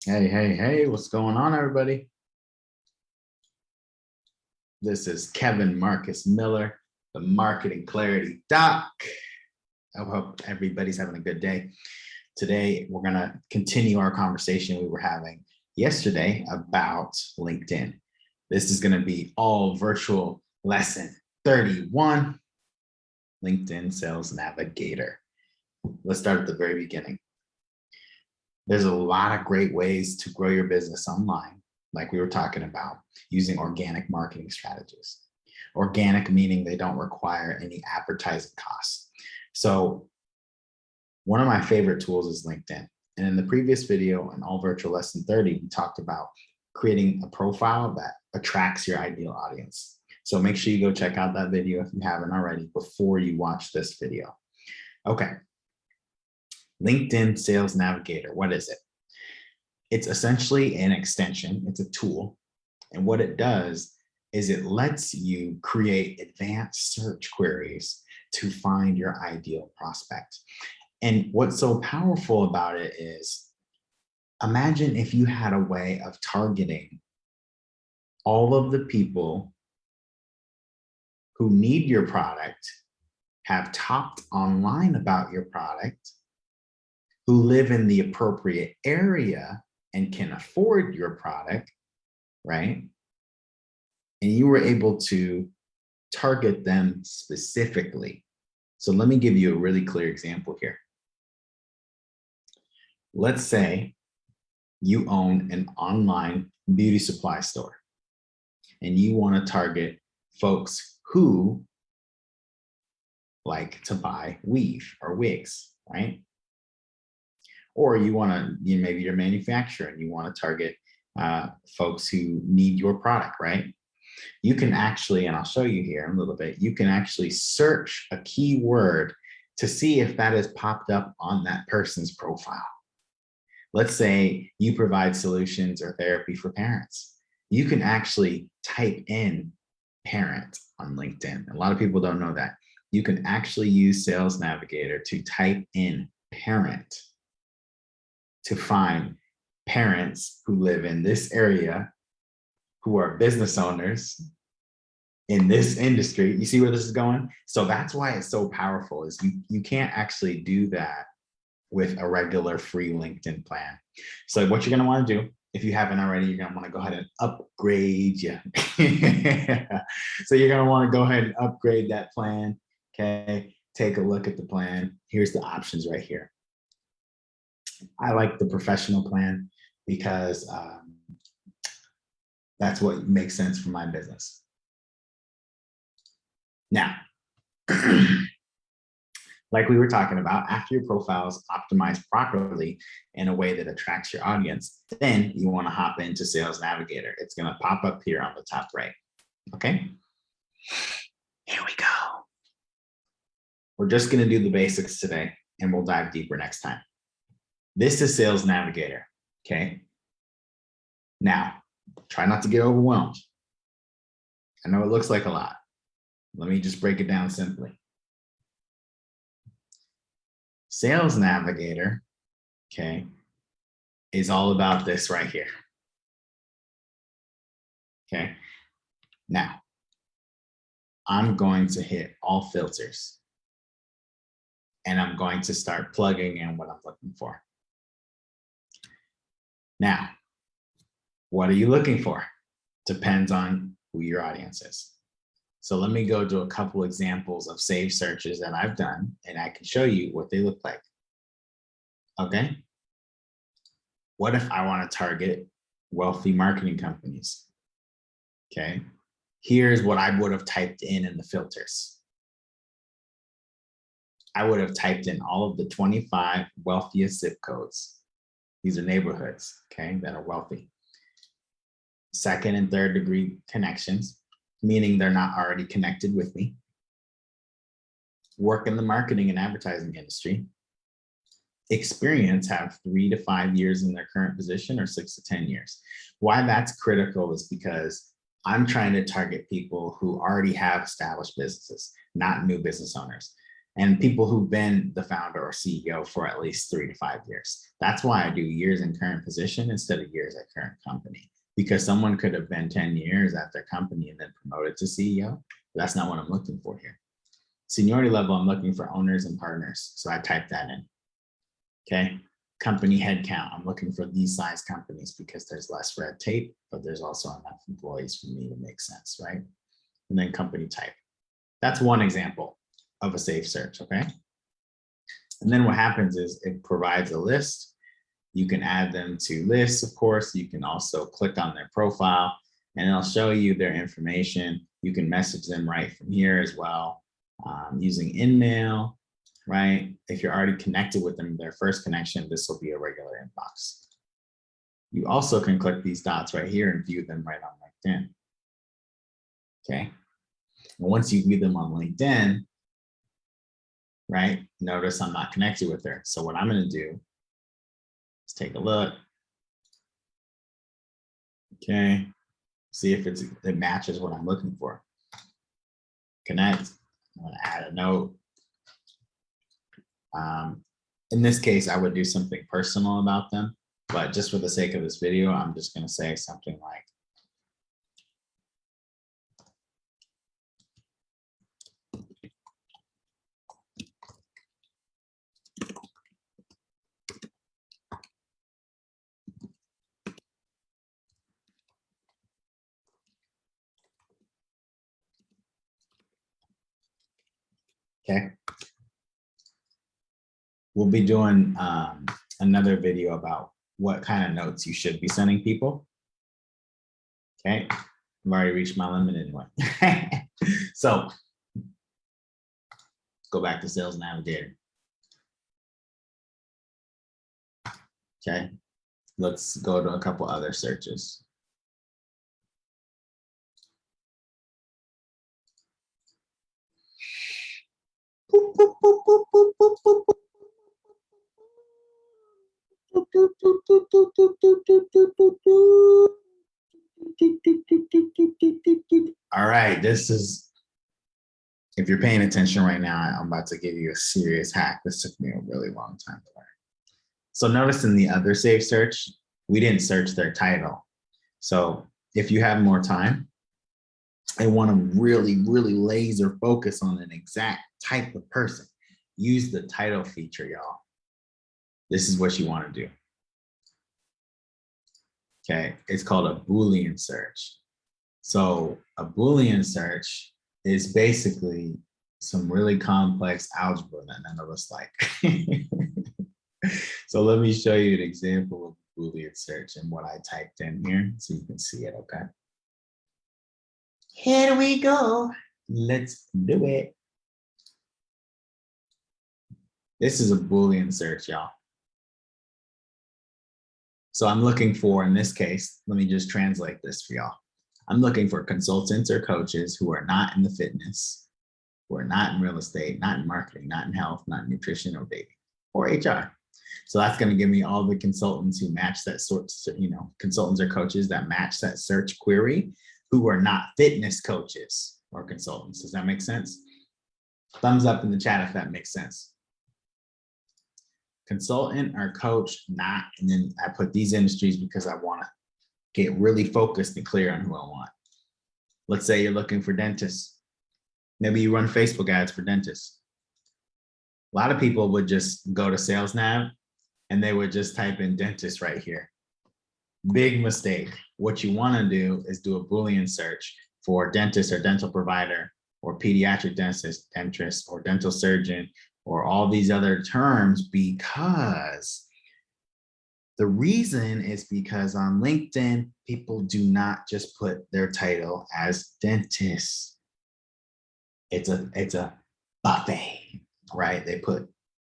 Hey, what's going on, everybody? This is Kevin Marcus Miller, the Marketing Clarity Doc. I hope everybody's having a good day. Today, we're going to continue our conversation we were having yesterday about LinkedIn. This is going to be all virtual lesson 31, LinkedIn Sales Navigator. Let's start at the very beginning. There's a lot of great ways to grow your business online, like we were talking about, using organic marketing strategies. Organic meaning they don't require any advertising costs. So one of my favorite tools is LinkedIn. And in the previous video, in All Virtual Lesson 30, we talked about creating a profile that attracts your ideal audience. So make sure you go check out that video if you haven't already before you watch this video. Okay. LinkedIn Sales Navigator, what is it? It's essentially an extension, it's a tool. And what it does is it lets you create advanced search queries to find your ideal prospect. And what's so powerful about it is, imagine if you had a way of targeting all of the people who need your product, have talked online about your product, who live in the appropriate area and can afford your product, right? And you were able to target them specifically. So let me give you a really clear example here. Let's say you own an online beauty supply store and you want to target folks who like to buy weave or wigs, right? Or you want to, maybe you're a manufacturer and you want to target folks who need your product, right? You can actually, and I'll show you here in a little bit, you can actually search a keyword to see if that has popped up on that person's profile. Let's say you provide solutions or therapy for parents. You can actually type in parent on LinkedIn. A lot of people don't know that. You can actually use Sales Navigator to type in parent to find parents who live in this area, who are business owners in this industry. You see where this is going? So that's why it's so powerful, is you can't actually do that with a regular free LinkedIn plan. So what you're gonna wanna do, if you haven't already, you're gonna wanna go ahead and upgrade you. So you're gonna wanna go ahead and upgrade that plan, okay? Take a look at the plan. Here's the options right here. I like the professional plan because that's what makes sense for my business. Now, like we were talking about, after your profile is optimized properly in a way that attracts your audience, then you want to hop into Sales Navigator. It's going to pop up here on the top right. Okay. Here we go. We're just going to do the basics today and we'll dive deeper next time. This is Sales Navigator. Okay. Now, try not to get overwhelmed. I know it looks like a lot. Let me just break it down simply. Sales Navigator, okay, is all about this right here. Okay. Now, I'm going to hit all filters and I'm going to start plugging in what I'm looking for. Now, what are you looking for? Depends on who your audience is. So let me go to a couple examples of saved searches that I've done, and I can show you what they look like. Okay. What if I want to target wealthy marketing companies? Okay. Here's what I would have typed in the filters. I would have typed in all of the 25 wealthiest zip codes. These are neighborhoods, okay, that are wealthy. Second and third degree connections, meaning they're not already connected with me. Work in the marketing and advertising industry. Experience, have 3 to 5 years in their current position or 6 to 10 years. Why that's critical is because I'm trying to target people who already have established businesses, not new business owners. and people who've been the founder or CEO for at least 3 to 5 years. That's why I do years in current position instead of years at current company, because someone could have been 10 years at their company and then promoted to CEO. But that's not what I'm looking for here. Seniority level, I'm looking for owners and partners. So I type that in. Okay. Company headcount, I'm looking for these size companies because there's less red tape, but there's also enough employees for me to make sense, right? And then company type. That's one example of a safe search, okay? And then what happens is it provides a list. You can add them to lists, of course. You can also click on their profile and it'll show you their information. You can message them right from here as well, using InMail, right? If you're already connected with them, their first connection, this will be a regular inbox. You also can click these dots right here and view them right on LinkedIn. Okay. And once you view them on LinkedIn, right, notice I'm not connected with her. So what I'm going to do is take a look. Okay. See if it matches what I'm looking for. Connect. I'm going to add a note. In this case, I would do something personal about them, but just for the sake of this video, I'm just going to say something like, okay. We'll be doing another video about what kind of notes you should be sending people. Okay, I've already reached my limit anyway. So go back to Sales Navigator. Okay, let's go to a couple other searches. Boop, boop, boop, boop, boop, boop, boop, boop. All right, this is, if you're paying attention right now, I'm about to give you a serious hack. This took me a really long time to learn. So notice in the other safe search, we didn't search their title. So if you have more time and want to really, really laser focus on an exact type of person, use the title feature, y'all. This is what you want to do. Okay, it's called a Boolean search. So a Boolean search is basically some really complex algebra that none of us like. So let me show you an example of Boolean search and what I typed in here so you can see it, okay? Here we go. Let's do it. This is a Boolean search, y'all. So I'm looking for, in this case, let me just translate this for y'all. I'm looking for consultants or coaches who are not in the fitness, who are not in real estate, not in marketing, not in health, not in nutrition or dating, or HR. So that's going to give me all the consultants who match that sort, consultants or coaches that match that search query, who are not fitness coaches or consultants. Does that make sense? Thumbs up in the chat if that makes sense. Consultant or coach, not, and then I put these industries because I want to get really focused and clear on who I want. Let's say you're looking for dentists. Maybe you run Facebook ads for dentists. A lot of people would just go to Sales Nav and they would just type in dentist right here. Big mistake. What you want to do is do a Boolean search for dentist or dental provider or pediatric dentist or dental surgeon or all these other terms, because the reason is because on LinkedIn, people do not just put their title as dentist. It's a buffet, right? They put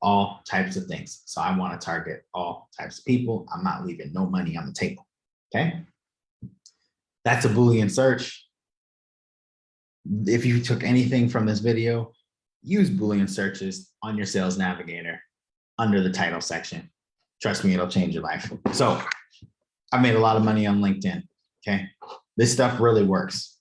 all types of things. So I want to target all types of people. I'm not leaving no money on the table, okay? That's a Boolean search. If you took anything from this video, use Boolean searches on your Sales Navigator under the title section. Trust me, it'll change your life. So I've made a lot of money on LinkedIn, okay? This stuff really works.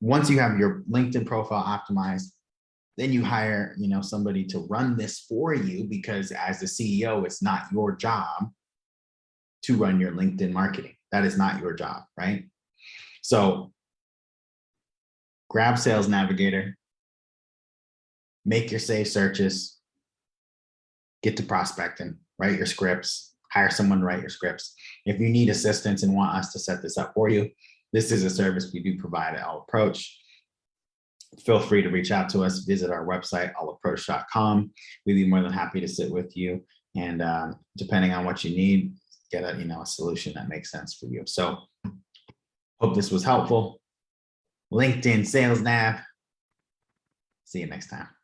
Once you have your LinkedIn profile optimized, Then you hire, somebody to run this for you, because as the CEO, it's not your job to run your LinkedIn marketing. That is not your job, right? So grab Sales Navigator, make your saved searches, get to prospecting, write your scripts, hire someone to write your scripts. If you need assistance and want us to set this up for you, this is a service we do provide at All Approach. Feel free to reach out to us, visit our website, allapproach.com. We'd be more than happy to sit with you. And depending on what you need, get a solution that makes sense for you. So hope this was helpful. LinkedIn Sales Nav. See you next time.